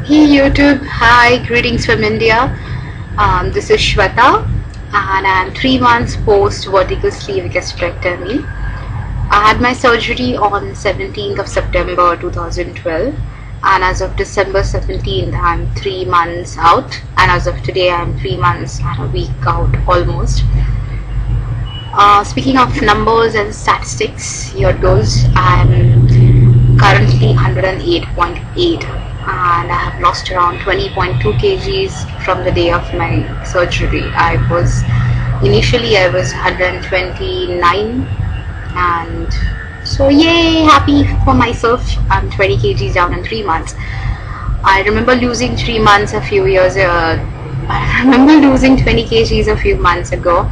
Hey YouTube, hi, greetings from India. This is Shweta and I'm 3 months post vertical sleeve gastrectomy. I had my surgery on 17th of September 2012 and as of December 17th I'm 3 months out, and as of today I'm 3 months and a week out almost. Speaking of numbers and statistics, here it goes. I'm currently 108.8 and I have lost around 20.2 kgs from the day of my surgery. Initially I was 129, and so yay, happy for myself. I'm 20 kgs down in 3 months. I remember losing 3 months a few years I remember losing 20 kgs a few months ago,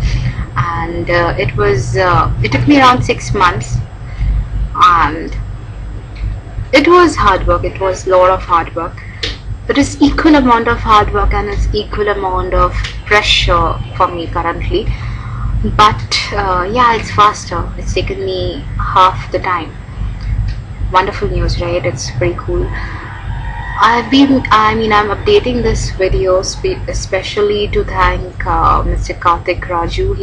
and it took me around 6 months, and it was hard work. It was a lot of hard work. It is equal amount of hard work and it's equal amount of pressure for me currently, but yeah, it's faster. It's taken me half the time. Wonderful news, right? It's pretty cool. I'm updating this video especially to thank Mr. KARTIK Raju.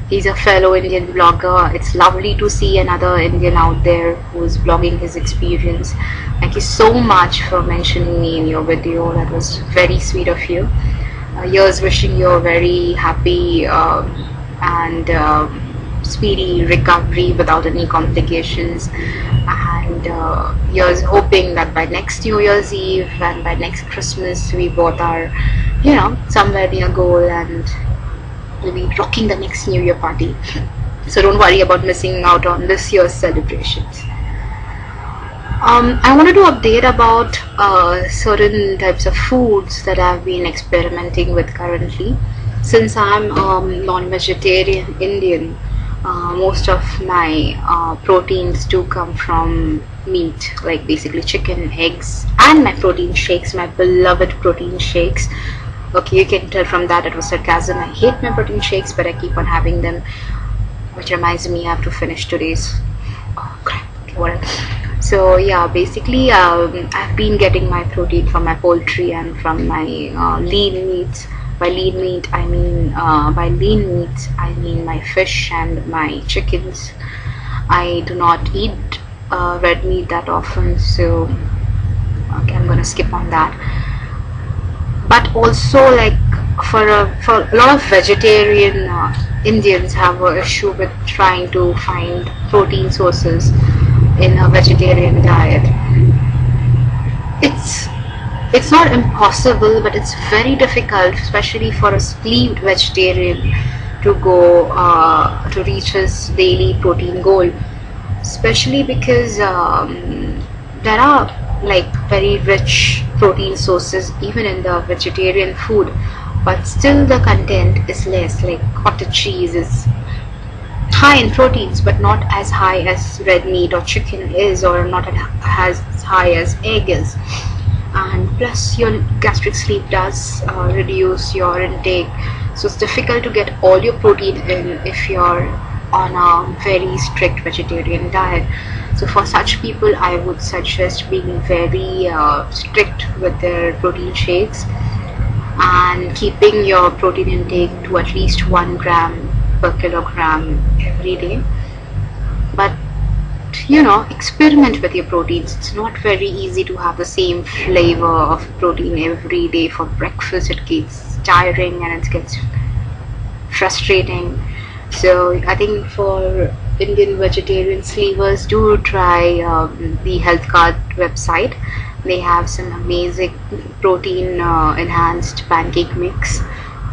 He's a fellow Indian blogger. It's lovely to see another Indian out there who's blogging his experience. Thank you so much for mentioning me in your video. That was very sweet of you. Here's wishing you a very happy and speedy recovery without any complications, and here's hoping that by next New Year's Eve and by next Christmas we both are, somewhere near goal, and we'll be rocking the next New Year party. So don't worry about missing out on this year's celebrations. I wanted to update about certain types of foods that I've been experimenting with currently. Since I'm non-vegetarian Indian, most of my proteins do come from meat, like basically chicken, eggs, and my protein shakes, my beloved protein shakes. Okay, you can tell from that it was sarcasm. I hate my protein shakes, but I keep on having them, which reminds me I have to finish today's. Oh crap, okay, whatever. So yeah, basically I've been getting my protein from my poultry and from my lean meats. By lean meats I mean my fish and my chickens. I do not eat red meat that often, so okay, I'm gonna skip on that. But also, like, for a lot of vegetarian Indians have an issue with trying to find protein sources in a vegetarian diet. It's not impossible, but it's very difficult, especially for a sleeved vegetarian, to go to reach his daily protein goal, especially because there are like very rich protein sources even in the vegetarian food, but still the content is less. Like cottage cheese is high in proteins but not as high as red meat or chicken is, or not as high as egg is. And plus your gastric sleeve does reduce your intake, so it's difficult to get all your protein in if you're on a very strict vegetarian diet. So for such people I would suggest being very strict with their protein shakes and keeping your protein intake to at least 1 gram per kilogram every day. But experiment with your proteins. It's not very easy to have the same flavor of protein every day for breakfast. It gets tiring and it gets frustrating. So I think for Indian vegetarian sleevers, do try the Health Card website. They have some amazing protein enhanced pancake mix,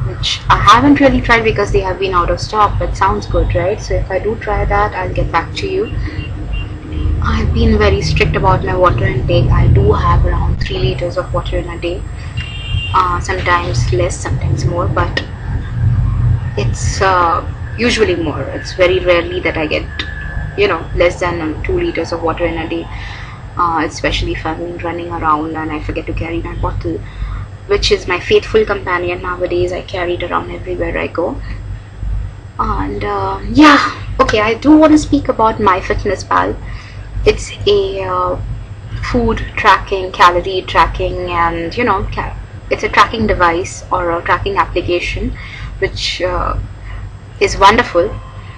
which I haven't really tried because they have been out of stock, but sounds good, right? So if I do try that, I'll get back to you. I've been very strict about my water intake. I do have around 3 liters of water in a day, sometimes less, sometimes more, but it's usually more. It's very rarely that I get less than 2 liters of water in a day, especially if I've been running around and I forget to carry my bottle, which is my faithful companion nowadays. I carry it around everywhere I go. And yeah, okay, I do want to speak about myfitnesspal. It's a food tracking, calorie tracking, and it's a tracking device or a tracking application which is wonderful,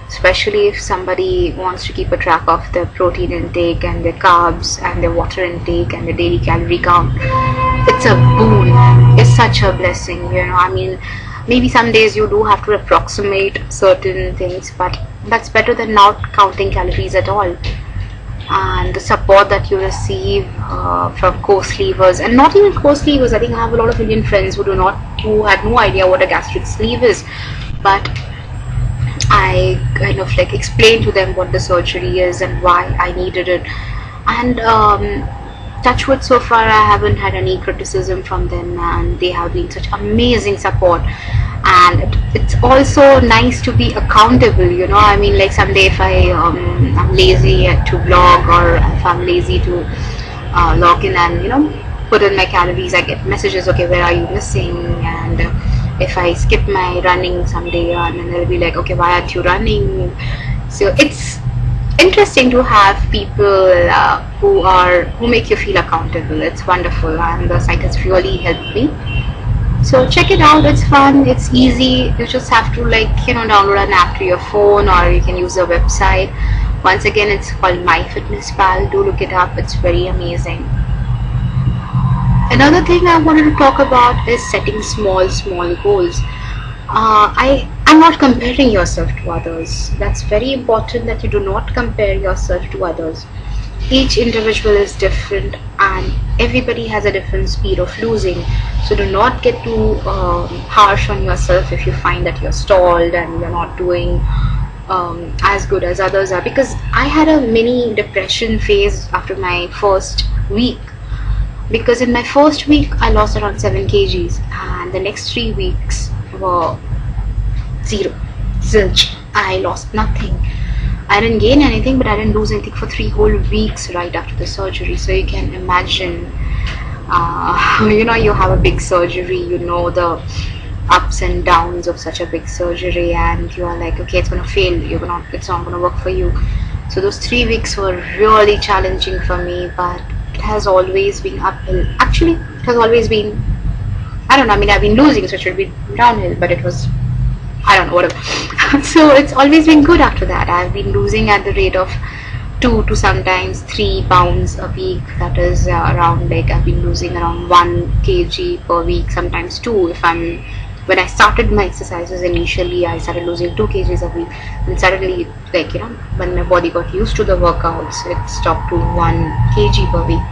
especially if somebody wants to keep a track of their protein intake and their carbs and their water intake and their daily calorie count. It's a boon. It's such a blessing, I mean, maybe some days you do have to approximate certain things, but that's better than not counting calories at all. And the support that you receive from co-sleevers, and not even co-sleevers. I think I have a lot of Indian friends who had no idea what a gastric sleeve is, but I kind of like explained to them what the surgery is and why I needed it. And touch wood, so far I haven't had any criticism from them, and they have been such amazing support. And it's also nice to be accountable, I mean, like someday if I'm lazy to blog, or if I'm lazy to log in and put in my calories, I get messages, okay, where are you missing? And if I skip my running someday, and then they'll be like, okay, why aren't you running? So it's interesting to have people who make you feel accountable. It's wonderful, and the site has really helped me. So check it out. It's fun, it's easy. You just have to download an app to your phone, or you can use the website. Once again, it's called myfitnesspal. Do look it up. It's very amazing. Another thing I wanted to talk about is setting small goals. I'm not comparing yourself to others. That's very important, that you do not compare yourself to others. Each individual is different, and everybody has a different speed of losing. So do not get too harsh on yourself if you find that you're stalled and you're not doing as good as others are. Because I had a mini depression phase after my first week, because in my first week I lost around 7 kgs, and the next 3 weeks were zilch. I lost nothing. I didn't gain anything, but I didn't lose anything for 3 whole weeks right after the surgery. So you can imagine, you have a big surgery, the ups and downs of such a big surgery, and you are like, okay, it's gonna fail, it's not gonna work for you. So those 3 weeks were really challenging for me, but it has always been uphill. Actually, it has always been, I've been losing, so it should be downhill, but it was, whatever. So it's always been good after that. I've been losing at the rate of 2 to sometimes 3 pounds a week. That is around, I've been losing around 1 kg per week, sometimes 2. When I started my exercises initially, I started losing 2 kgs a week, and suddenly, when my body got used to the workouts, it stopped to 1 kg per week.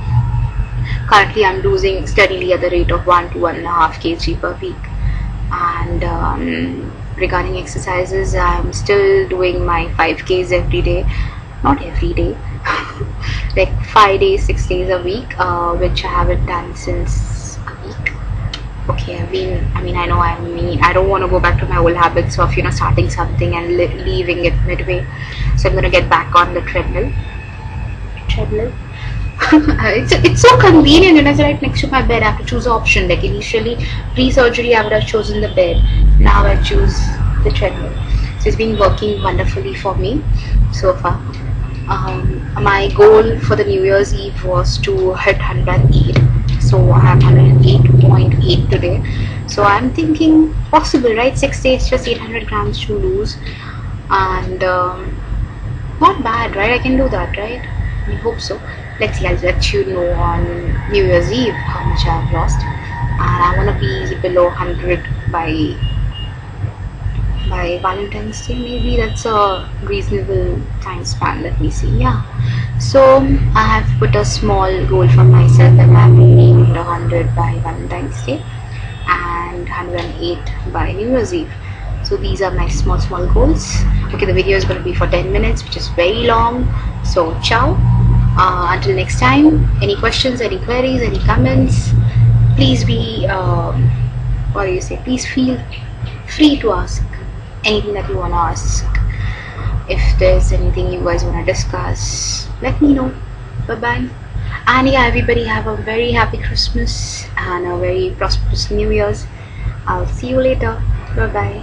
Currently, I'm losing steadily at the rate of 1 to 1.5 kg per week. And regarding exercises, I'm still doing my 5Ks every day. Not every day, 5 days, 6 days a week, which I haven't done since a week. Okay, I don't want to go back to my old habits of starting something and leaving it midway. So I'm gonna get back on the treadmill. It's so convenient, and it's right next to my bed. I have to choose an option. Initially, pre-surgery, I would have chosen the bed. Now I choose the treadmill. So it's been working wonderfully for me so far. My goal for the New Year's Eve was to hit 108. So I have 108.8 today. So I'm thinking possible, right? 6 days, just 800 grams to lose, and not bad, right? I can do that, right? I hope so. Let's see, I'll let you know on New Year's Eve how much I've lost, and I want to be below 100 by Valentine's Day. Maybe that's a reasonable time span. Let me see. Yeah, so I have put a small goal for myself, that I have to be under 100 by Valentine's Day and 108 by New Year's Eve. So these are my small goals. Okay, the video is going to be for 10 minutes, which is very long. So ciao. Until next time, any questions, any queries, any comments, please please feel free to ask anything that you want to ask. If there's anything you guys want to discuss, let me know. Bye bye. And yeah, everybody have a very happy Christmas and a very prosperous New Year's. I'll see you later. Bye bye.